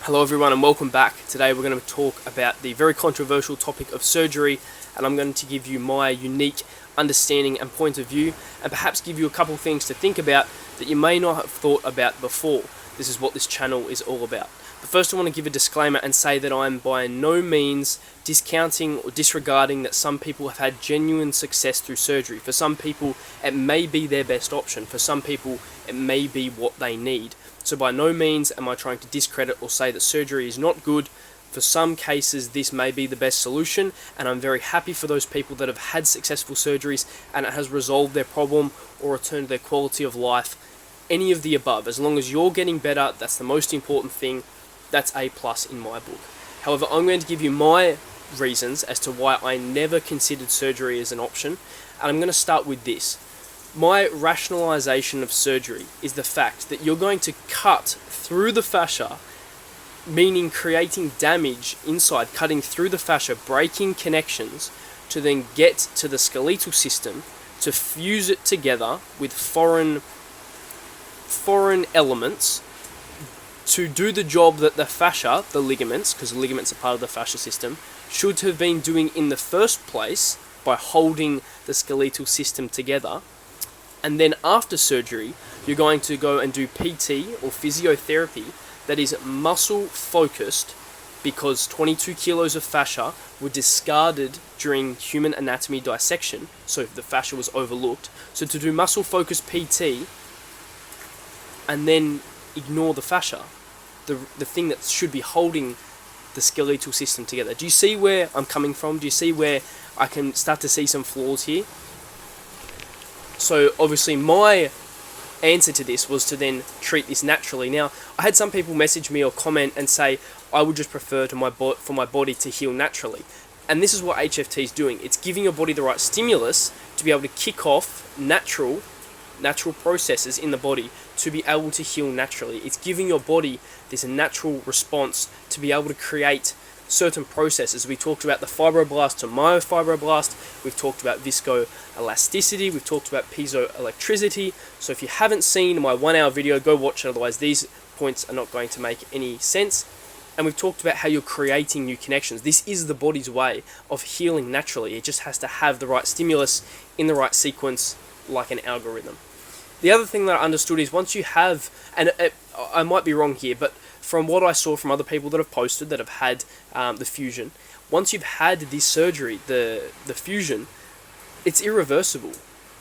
Hello everyone and welcome back. Today we're going to talk about the very controversial topic of surgery, and I'm going to give you my unique understanding and point of view, and perhaps give you a couple things to think about that you may not have thought about before. This is what this channel is all about. But first I want to give a disclaimer and say that I'm by no means discounting or disregarding that some people have had genuine success through surgery. For some people it may be their best option. For some people it may be what they need. So by no means am I trying to discredit or say that surgery is not good. For some cases this may be the best solution, and I'm very happy for those people that have had successful surgeries and it has resolved their problem or returned their quality of life. Any of the above, as long as you're getting better, that's the most important thing. That's A+ in my book. However, I'm going to give you my reasons as to why I never considered surgery as an option, and I'm going to start with this. My rationalization of surgery is the fact that you're going to cut through the fascia, meaning creating damage inside, cutting through the fascia, breaking connections, to then get to the skeletal system, to fuse it together with foreign elements, to do the job that the fascia, the ligaments, because the ligaments are part of the fascia system, should have been doing in the first place by holding the skeletal system together. And then after surgery, you're going to go and do PT or physiotherapy that is muscle focused, because 22 kilos of fascia were discarded during human anatomy dissection, so the fascia was overlooked. So to do muscle focused PT and then ignore the fascia, the thing that should be holding the skeletal system together. Do you see where I'm coming from? Do you see where I can start to see some flaws here? So obviously my answer to this was to then treat this naturally. Now, I had some people message me or comment and say, I would just prefer for my body to heal naturally. And this is what HFT is doing. It's giving your body the right stimulus to be able to kick off natural processes in the body to be able to heal naturally. It's giving your body this natural response to be able to create certain processes. We talked about the fibroblast to myofibroblast, we've talked about viscoelasticity, we've talked about piezoelectricity. So if you haven't seen my 1-hour video, go watch it, otherwise these points are not going to make any sense. And we've talked about how you're creating new connections. This is the body's way of healing naturally. It just has to have the right stimulus in the right sequence, like an algorithm. The other thing that I understood is once you have, and I might be wrong here, but from what I saw from other people that have posted that have had the fusion, once you've had this surgery, the fusion, it's irreversible.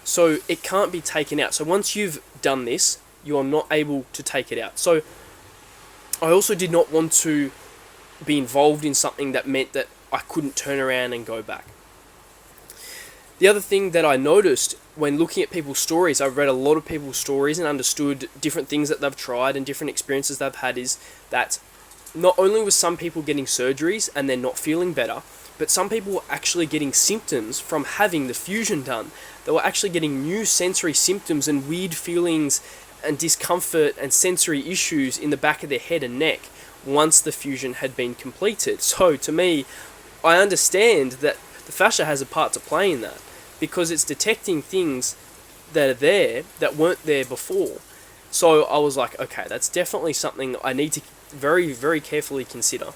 So it can't be taken out. So once you've done this, you are not able to take it out. So I also did not want to be involved in something that meant that I couldn't turn around and go back. The other thing that I noticed when looking at people's stories, I've read a lot of people's stories and understood different things that they've tried and different experiences they've had, is that not only were some people getting surgeries and they're not feeling better, but some people were actually getting symptoms from having the fusion done. They were actually getting new sensory symptoms and weird feelings and discomfort and sensory issues in the back of their head and neck once the fusion had been completed. So to me, I understand that the fascia has a part to play in that, because it's detecting things that are there that weren't there before. So I was like, okay, that's definitely something I need to very, very carefully consider.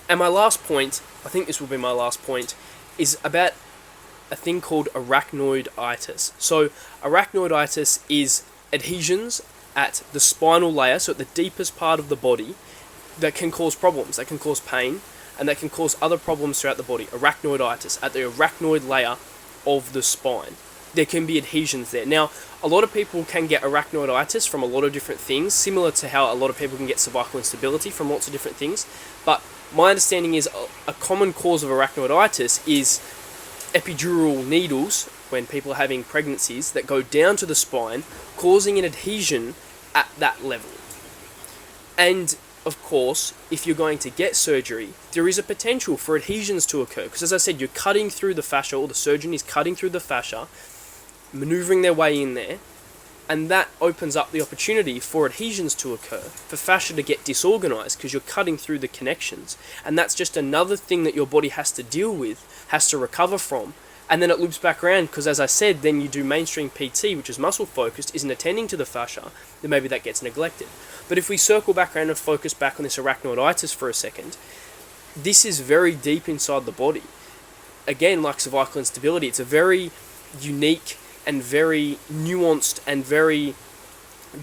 And my last point, I think this will be my last point, is about a thing called arachnoiditis. So arachnoiditis is adhesions at the spinal layer, so at the deepest part of the body, that can cause problems, that can cause pain, and that can cause other problems throughout the body. Arachnoiditis, at the arachnoid layer of the spine. There can be adhesions there. Now, a lot of people can get arachnoiditis from a lot of different things, similar to how a lot of people can get cervical instability from lots of different things. But my understanding is a common cause of arachnoiditis is epidural needles, when people are having pregnancies, that go down to the spine, causing an adhesion at that level. And of course, if you're going to get surgery, there is a potential for adhesions to occur, because as I said, you're cutting through the fascia, or the surgeon is cutting through the fascia, maneuvering their way in there, and that opens up the opportunity for adhesions to occur, for fascia to get disorganized, because you're cutting through the connections. And that's just another thing that your body has to deal with, has to recover from, And then it loops back around because, as I said, then you do mainstream PT, which is muscle focused, isn't attending to the fascia, then maybe that gets neglected. But if we circle back around and focus back on this arachnoiditis for a second, this is very deep inside the body. Again, like cervical instability, it's a very unique and very nuanced and very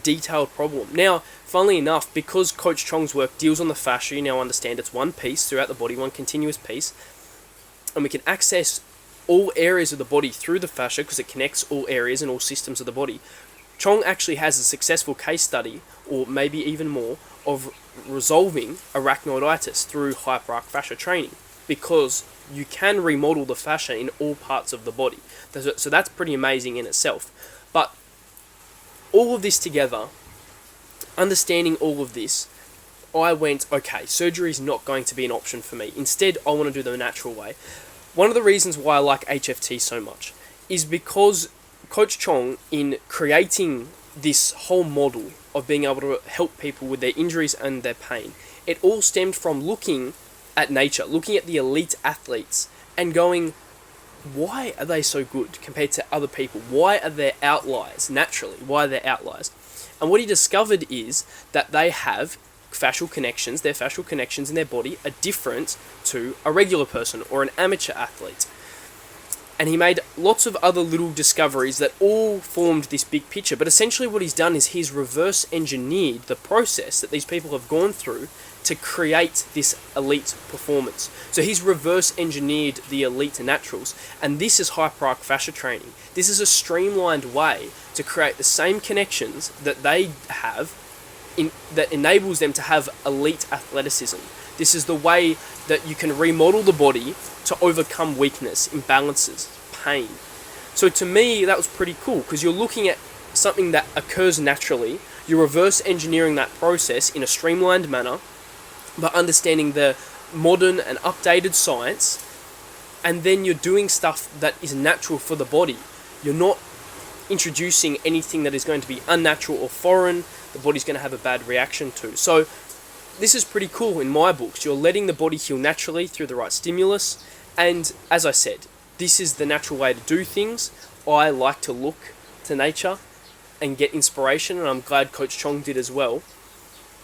detailed problem. Now, funnily enough, because Coach Chong's work deals on the fascia, you now understand it's one piece throughout the body, one continuous piece, and we can access all areas of the body through the fascia because it connects all areas and all systems of the body. Chong actually has a successful case study, or maybe even more, of resolving arachnoiditis through hyperarch fascia training, because you can remodel the fascia in all parts of the body. So that's pretty amazing in itself. But all of this together, understanding all of this, I went, okay, surgery is not going to be an option for me. Instead, I want to do the natural way. One of the reasons why I like HFT so much is because Coach Chong, in creating this whole model of being able to help people with their injuries and their pain, it all stemmed from looking at nature, looking at the elite athletes and going, why are they so good compared to other people? Why are there outliers naturally? Why are there outliers? And what he discovered is that they have fascial connections, their fascial connections in their body are different to a regular person or an amateur athlete. And he made lots of other little discoveries that all formed this big picture. But essentially what he's done is he's reverse engineered the process that these people have gone through to create this elite performance. So he's reverse engineered the elite naturals. And this is hyperarch fascia training. This is a streamlined way to create the same connections that they have that enables them to have elite athleticism. This is the way that you can remodel the body to overcome weakness, imbalances, pain. So to me, that was pretty cool because you're looking at something that occurs naturally, you're reverse engineering that process in a streamlined manner, but understanding the modern and updated science, and then you're doing stuff that is natural for the body. You're not introducing anything that is going to be unnatural or foreign, the body's going to have a bad reaction to. So this is pretty cool in my books. You're letting the body heal naturally through the right stimulus. And as I said, this is the natural way to do things. I like to look to nature and get inspiration, and I'm glad Coach Chong did as well.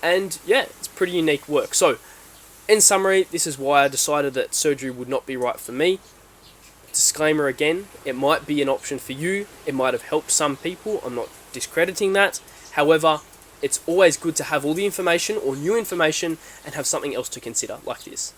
And yeah, it's pretty unique work. So in summary, this is why I decided that surgery would not be right for me. Disclaimer again, it might be an option for you. It might have helped some people. I'm not discrediting that. However, it's always good to have all the information or new information and have something else to consider like this.